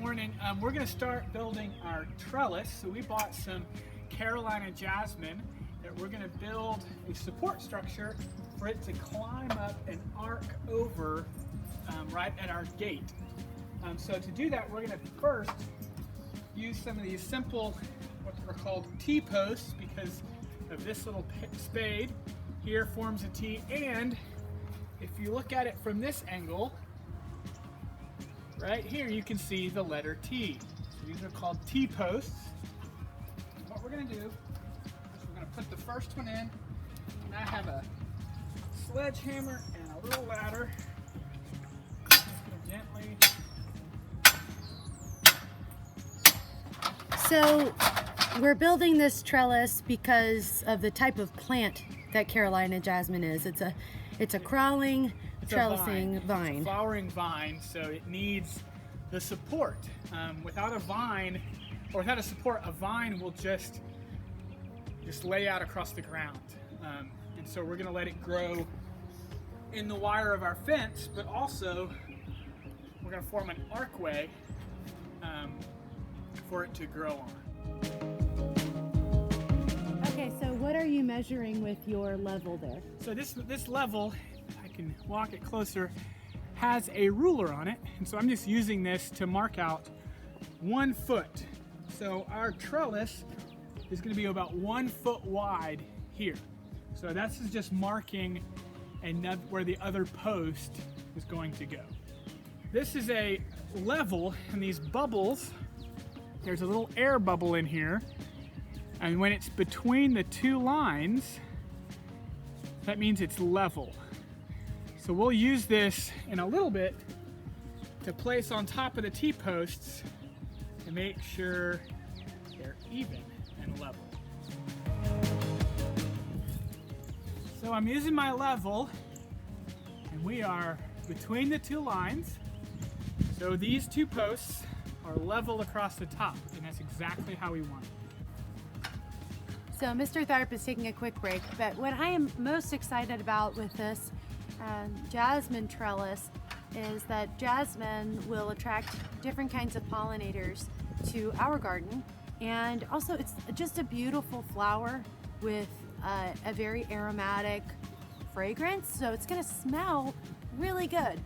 morning. We're going to start building our trellis. So we bought some Carolina Jasmine that we're going to build a support structure for it to climb up and arc over right at our gate. So to do that, we're going to first use some of these simple, what are called T-posts, because of this little spade here forms a T, and if you look at it from this angle, right here you can see the letter T. So these are called T-posts. What we're going to do is we're going to put the first one in, and I have a sledgehammer and a little ladder. Just going to gently. So we're building this trellis because of the type of plant that Carolina Jasmine is. It's a crawling, trellising vine. It's a flowering vine, so it needs the support. Without a vine, or without a support, a vine will just lay out across the ground. And so we're gonna let it grow in the wire of our fence, but also we're gonna form an archway for it to grow on. Okay, so what are you measuring with your level there? So this level, I can walk it closer, has a ruler on it, and so I'm just using this to mark out 1 foot. So our trellis is going to be about 1 foot wide here. So that's just marking where the other post is going to go. This is a level, and these bubbles, there's a little air bubble in here, and when it's between the two lines, that means it's level. So we'll use this in a little bit to place on top of the T-posts to make sure they're even and level. So I'm using my level, and we are between the two lines. So these two posts are level across the top, and that's exactly how we want it. So Mr. Tharp is taking a quick break, but what I am most excited about with this Jasmine trellis is that Jasmine will attract different kinds of pollinators to our garden, and also it's just a beautiful flower with a very aromatic fragrance, so it's going to smell really good.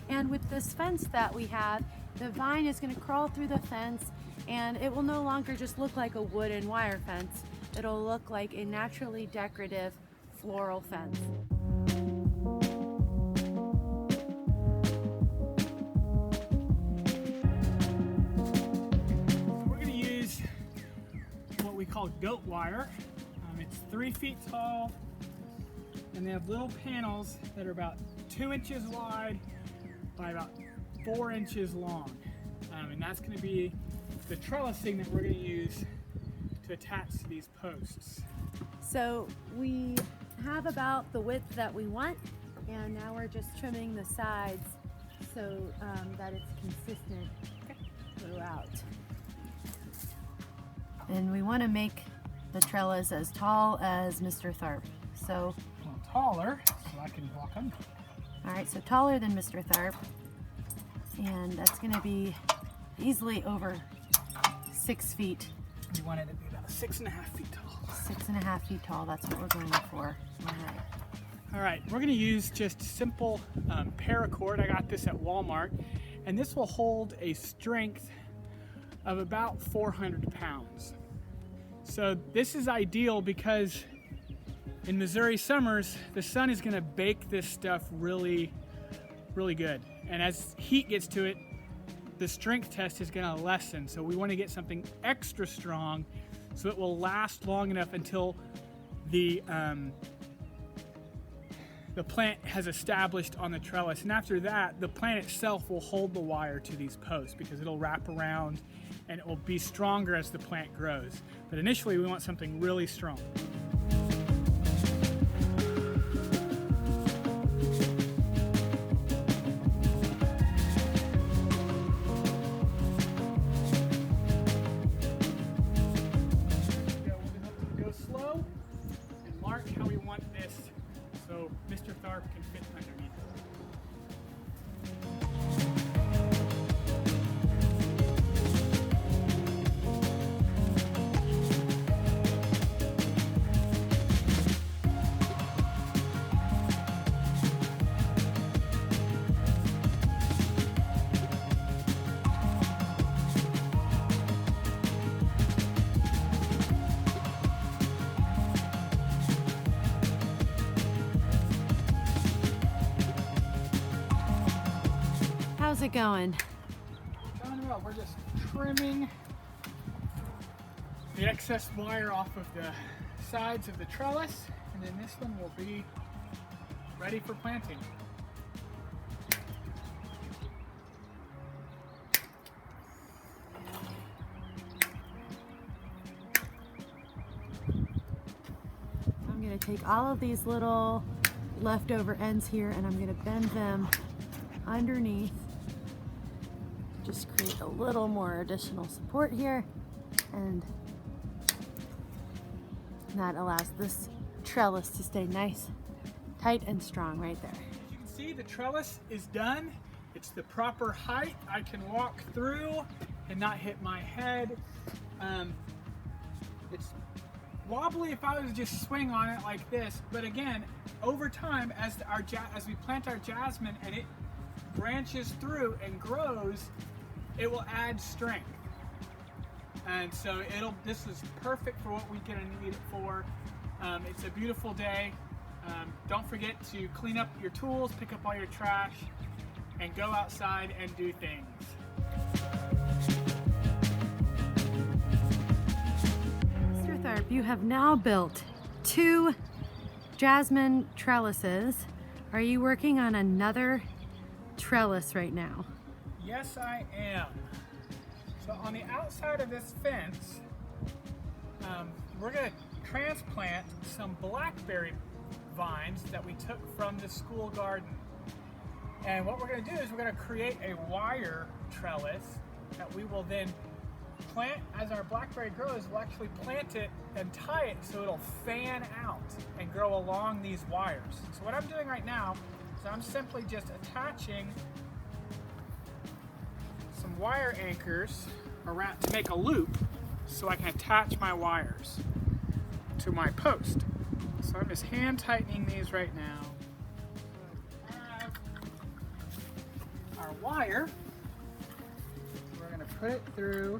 And with this fence that we have, the vine is going to crawl through the fence, and it will no longer just look like a wooden wire fence. It'll look like a naturally decorative floral fence. We're going to use what we call goat wire. It's 3 feet tall, and they have little panels that are about 2 inches wide by about 4 inches long. And that's going to be the trellising that we're going to use to attach to these posts. So we have about the width that we want, and now we're just trimming the sides so that it's consistent throughout. And we want to make the trellis as tall as Mr. Tharp. So taller, so I can walk under. All right, so taller than Mr. Tharp, and that's going to be easily over 6 feet. You want it to be about 6.5 feet tall. 6.5 feet tall, that's what we're going for. All right, we're going to use just simple Paracord. I got this at Walmart, and this will hold a strength of about 400 pounds. So this is ideal because in Missouri summers, the sun is going to bake this stuff really, really good. And as heat gets to it, the strength test is going to lessen. So we want to get something extra strong so it will last long enough until the plant has established on the trellis. And after that, the plant itself will hold the wire to these posts because it'll wrap around and it will be stronger as the plant grows. But initially, we want something really strong. Go slow and mark how we want this so Mr. Tharp can fit underneath it. it going? Going well. We're just trimming the excess wire off of the sides of the trellis, and then this one will be ready for planting. I'm going to take all of these little leftover ends here and I'm going to bend them underneath. Just create a little more additional support here, and that allows this trellis to stay nice, tight and strong right there. You can see the trellis is done. It's the proper height. I can walk through and not hit my head. It's wobbly if I was to just swing on it like this, but again, over time, as we plant our jasmine and it branches through and grows, it will add strength. And so this is perfect for what we're gonna need it for. It's a beautiful day. Don't forget to clean up your tools, pick up all your trash, and go outside and do things. Mr. Tharp, you have now built 2 jasmine trellises. Are you working on another trellis right now? Yes, I am. So on the outside of this fence, we're going to transplant some blackberry vines that we took from the school garden. And what we're going to do is we're going to create a wire trellis that we will then plant. As our blackberry grows, we'll actually plant it and tie it so it'll fan out and grow along these wires. So what I'm doing right now is I'm simply just attaching some wire anchors around to make a loop so I can attach my wires to my post. So I'm just hand tightening these right now. Our wire, we're going to put it through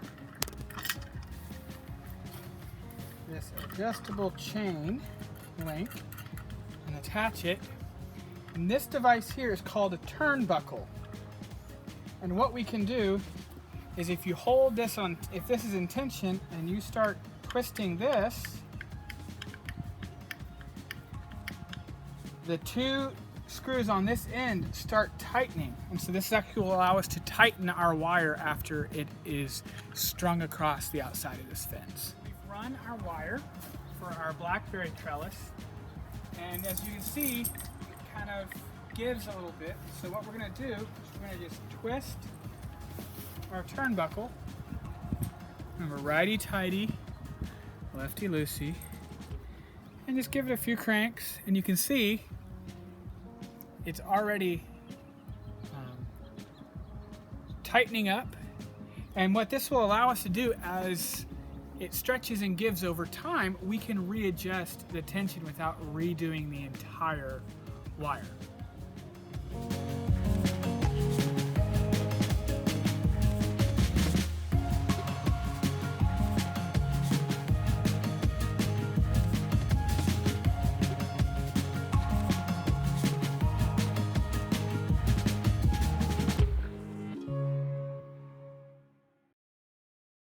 this adjustable chain link and attach it. And this device here is called a turnbuckle. And what we can do is if you hold this on, if this is in tension and you start twisting this, the 2 screws on this end start tightening. And so this actually will allow us to tighten our wire after it is strung across the outside of this fence. We've run our wire for our blackberry trellis, and as you can see, it kind of gives a little bit. So what we're going to do is we're going to just twist our turnbuckle. Remember, righty-tighty, lefty-loosey, and just give it a few cranks, and you can see it's already tightening up. And what this will allow us to do as it stretches and gives over time, we can readjust the tension without redoing the entire wire.